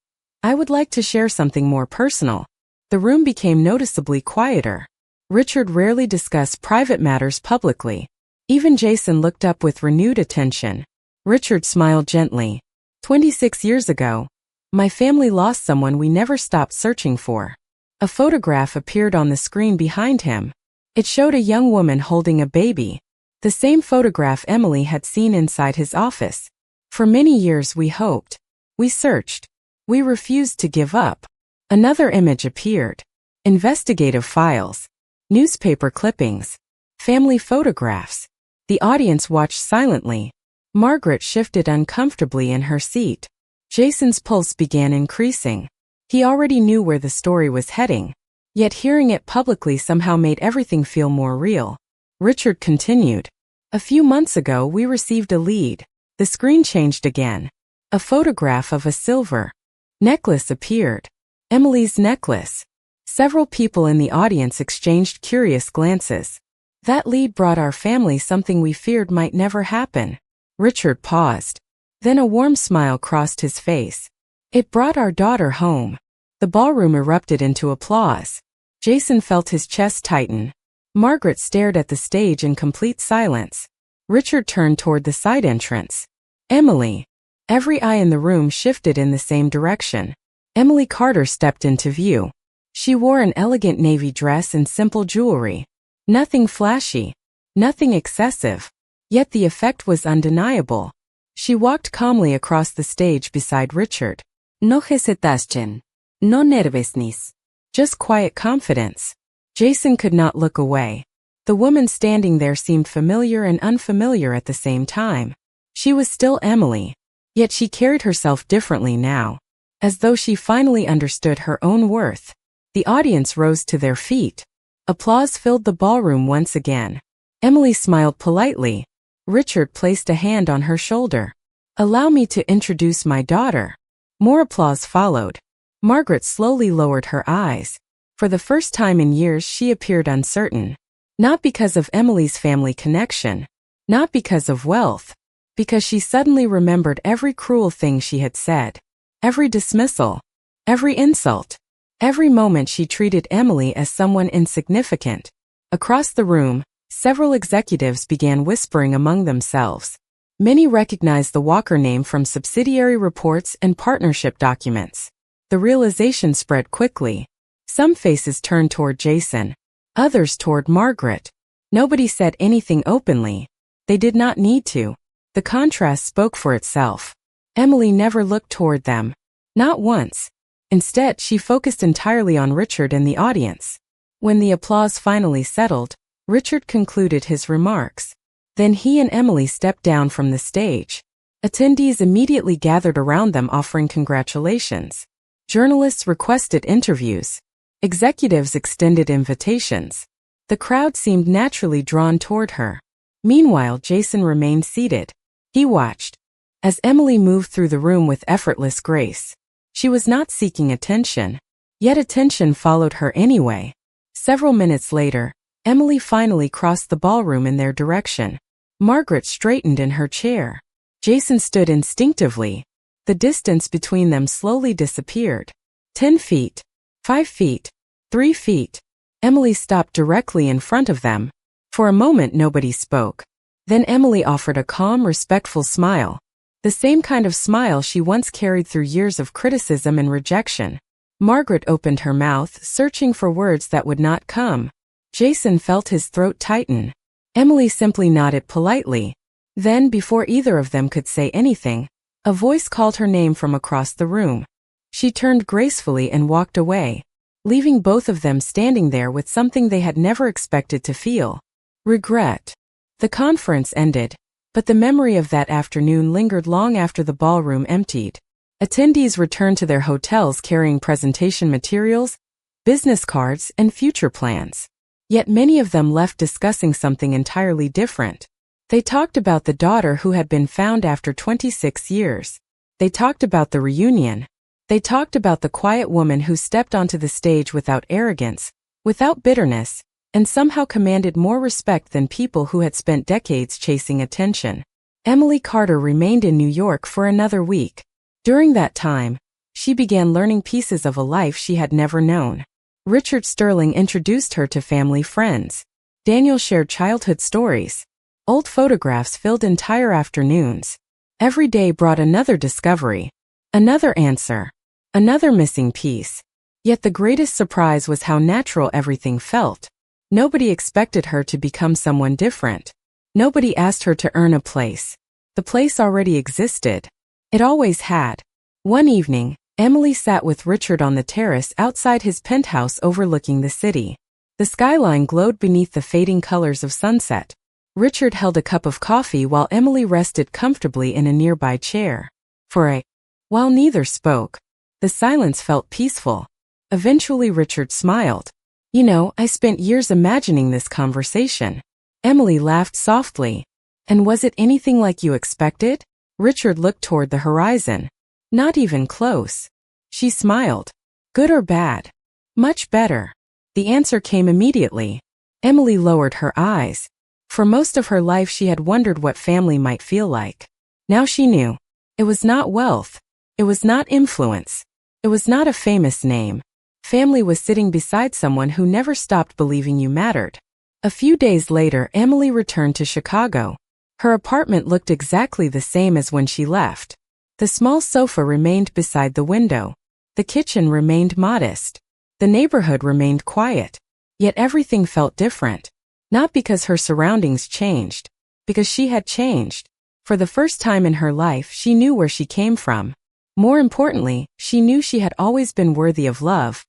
"I would like to share something more personal." The room became noticeably quieter. Richard rarely discussed private matters publicly. Even Jason looked up with renewed attention. Richard smiled gently. 26 years ago, my family lost someone we never stopped searching for." A photograph appeared on the screen behind him. It showed a young woman holding a baby. The same photograph Emily had seen inside his office. "For many years we hoped. We searched. We refused to give up." Another image appeared. Investigative files. Newspaper clippings. Family photographs. The audience watched silently. Margaret shifted uncomfortably in her seat. Jason's pulse began increasing. He already knew where the story was heading. Yet hearing it publicly somehow made everything feel more real. Richard continued. "A few months ago we received a lead. The screen changed again. A photograph of a silver necklace appeared. Emily's necklace." Several people in the audience exchanged curious glances. "That lead brought our family something we feared might never happen." Richard paused. Then a warm smile crossed his face. "It brought our daughter home." The ballroom erupted into applause. Jason felt his chest tighten. Margaret stared at the stage in complete silence. Richard turned toward the side entrance. "Emily." Every eye in the room shifted in the same direction. Emily Carter stepped into view. She wore an elegant navy dress and simple jewelry. Nothing flashy. Nothing excessive. Yet the effect was undeniable. She walked calmly across the stage beside Richard.
No hesitación. No nervousness.
Just quiet confidence. Jason could not look away. The woman standing there seemed familiar and unfamiliar at the same time. She was still Emily. Yet she carried herself differently now. As though she finally understood her own worth. The audience rose to their feet. Applause filled the ballroom once again. Emily smiled politely. Richard placed a hand on her shoulder. "Allow me to introduce my daughter." More applause followed. Margaret slowly lowered her eyes. For the first time in years she appeared uncertain. Not because of Emily's family connection. Not because of wealth. Because she suddenly remembered every cruel thing she had said. Every dismissal. Every insult. Every moment she treated Emily as someone insignificant. Across the room, several executives began whispering among themselves. Many recognized the Walker name from subsidiary reports and partnership documents. The realization spread quickly. Some faces turned toward Jason. Others toward Margaret. Nobody said anything openly. They did not need to. The contrast spoke for itself. Emily never looked toward them. Not once. Instead, she focused entirely on Richard and the audience. When the applause finally settled, Richard concluded his remarks. Then he and Emily stepped down from the stage. Attendees immediately gathered around them offering congratulations. Journalists requested interviews. Executives extended invitations. The crowd seemed naturally drawn toward her. Meanwhile, Jason remained seated. He watched. As Emily moved through the room with effortless grace. She was not seeking attention. Yet attention followed her anyway. Several minutes later, Emily finally crossed the ballroom in their direction. Margaret straightened in her chair. Jason stood instinctively. The distance between them slowly disappeared. 10 feet. 5 feet. 3 feet. Emily stopped directly in front of them. For a moment nobody spoke. Then Emily offered a calm, respectful smile. The same kind of smile she once carried through years of criticism and rejection. Margaret opened her mouth, searching for words that would not come. Jason felt his throat tighten. Emily simply nodded politely. Then, before either of them could say anything, a voice called her name from across the room. She turned gracefully and walked away, leaving both of them standing there with something they had never expected to feel: regret. The conference ended, but the memory of that afternoon lingered long after the ballroom emptied. Attendees returned to their hotels carrying presentation materials, business cards, and future plans. Yet many of them left discussing something entirely different. They talked about the daughter who had been found after 26 years. They talked about the reunion. They talked about the quiet woman who stepped onto the stage without arrogance, without bitterness, and somehow commanded more respect than people who had spent decades chasing attention. Emily Carter remained in New York for another week. During that time, she began learning pieces of a life she had never known. Richard Sterling introduced her to family friends. Daniel shared childhood stories. Old photographs filled entire afternoons. Every day brought another discovery, another answer, another missing piece. Yet the greatest surprise was how natural everything felt. Nobody expected her to become someone different. Nobody asked her to earn a place. The place already existed. It always had. One evening, Emily sat with Richard on the terrace outside his penthouse overlooking the city. The skyline glowed beneath the fading colors of sunset. Richard held a cup of coffee while Emily rested comfortably in a nearby chair. While neither spoke, the silence felt peaceful. Eventually Richard smiled. "You know, I spent years imagining this conversation." Emily laughed softly. "And was it anything like you expected?" Richard looked toward the horizon. "Not even close." She smiled. "Good or bad?" "Much better." The answer came immediately. Emily lowered her eyes. For most of her life she had wondered what family might feel like. Now she knew. It was not wealth. It was not influence. It was not a famous name. Family was sitting beside someone who never stopped believing you mattered. A few days later, Emily returned to Chicago. Her apartment looked exactly the same as when she left. The small sofa remained beside the window. The kitchen remained modest. The neighborhood remained quiet. Yet everything felt different. Not because her surroundings changed, because she had changed. For the first time in her life, she knew where she came from. More importantly, she knew she had always been worthy of love,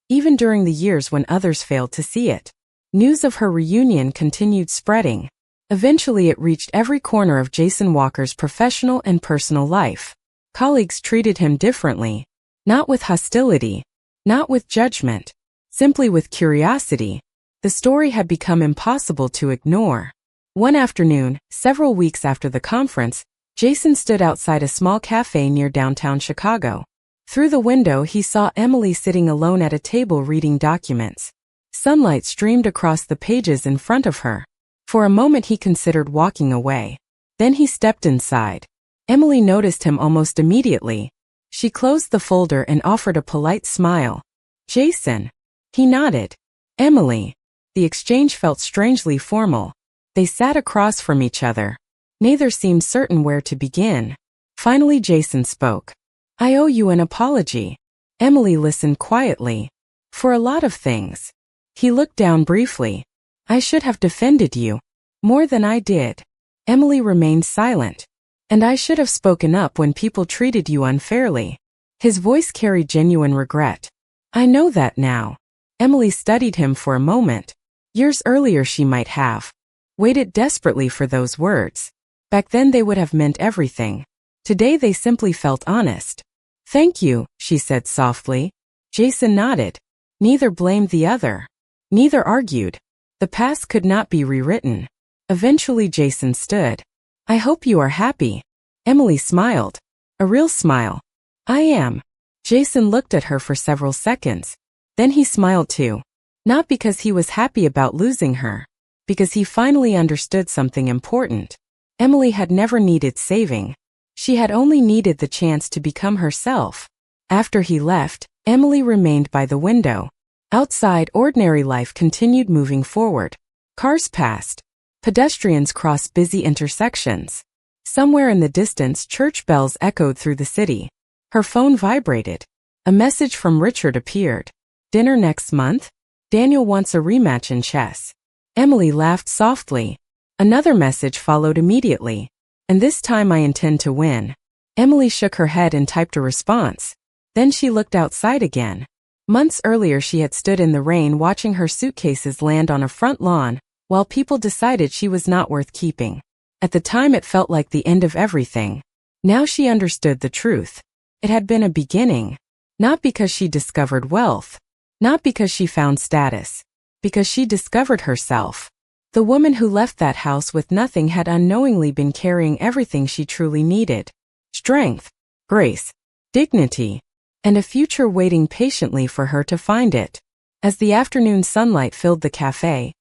even during the years when others failed to see it. News of her reunion continued spreading. Eventually it reached every corner of Jason Walker's professional and personal life. Colleagues treated him differently. Not with hostility. Not with judgment. Simply with curiosity. The story had become impossible to ignore. One afternoon, several weeks after the conference, Jason stood outside a small cafe near downtown Chicago. Through the window he saw Emily sitting alone at a table reading documents. Sunlight streamed across the pages in front of her. For a moment he considered walking away. Then he stepped inside. Emily noticed him almost immediately. She closed the folder and offered a polite smile. "Jason." He nodded. "Emily." The exchange felt strangely formal. They sat across from each other. Neither seemed certain where to begin. Finally Jason spoke. "I owe you an apology." Emily listened quietly. "For a lot of things." He looked down briefly. "I should have defended you. More than I did." Emily remained silent. "And I should have spoken up when people treated you unfairly." His voice carried genuine regret. "I know that now." Emily studied him for a moment. Years earlier she might have waited desperately for those words. Back then they would have meant everything. Today they simply felt honest. "Thank you," she said softly. Jason nodded. Neither blamed the other. Neither argued. The past could not be rewritten. Eventually Jason stood. "I hope you are happy." Emily smiled. A real smile. "I am." Jason looked at her for several seconds. Then he smiled too. Not because he was happy about losing her. Because he finally understood something important. Emily had never needed saving. She had only needed the chance to become herself. After he left, Emily remained by the window. Outside, ordinary life continued moving forward. Cars passed. Pedestrians crossed busy intersections. Somewhere in the distance, church bells echoed through the city. Her phone vibrated. A message from Richard appeared. Dinner next month? Daniel wants a rematch in chess. Emily laughed softly. Another message followed immediately. And this time I intend to win. Emily shook her head and typed a response. Then she looked outside again. Months earlier she had stood in the rain watching her suitcases land on a front lawn, while people decided she was not worth keeping. At the time it felt like the end of everything. Now she understood the truth. It had been a beginning. Not because she discovered wealth. Not because she found status. Because she discovered herself. The woman who left that house with nothing had unknowingly been carrying everything she truly needed. Strength, grace, dignity, and a future waiting patiently for her to find it. As the afternoon sunlight filled the cafe,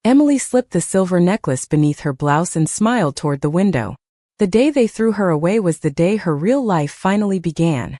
Emily slipped the silver necklace beneath her blouse and smiled toward the window. The day they threw her away was the day her real life finally began.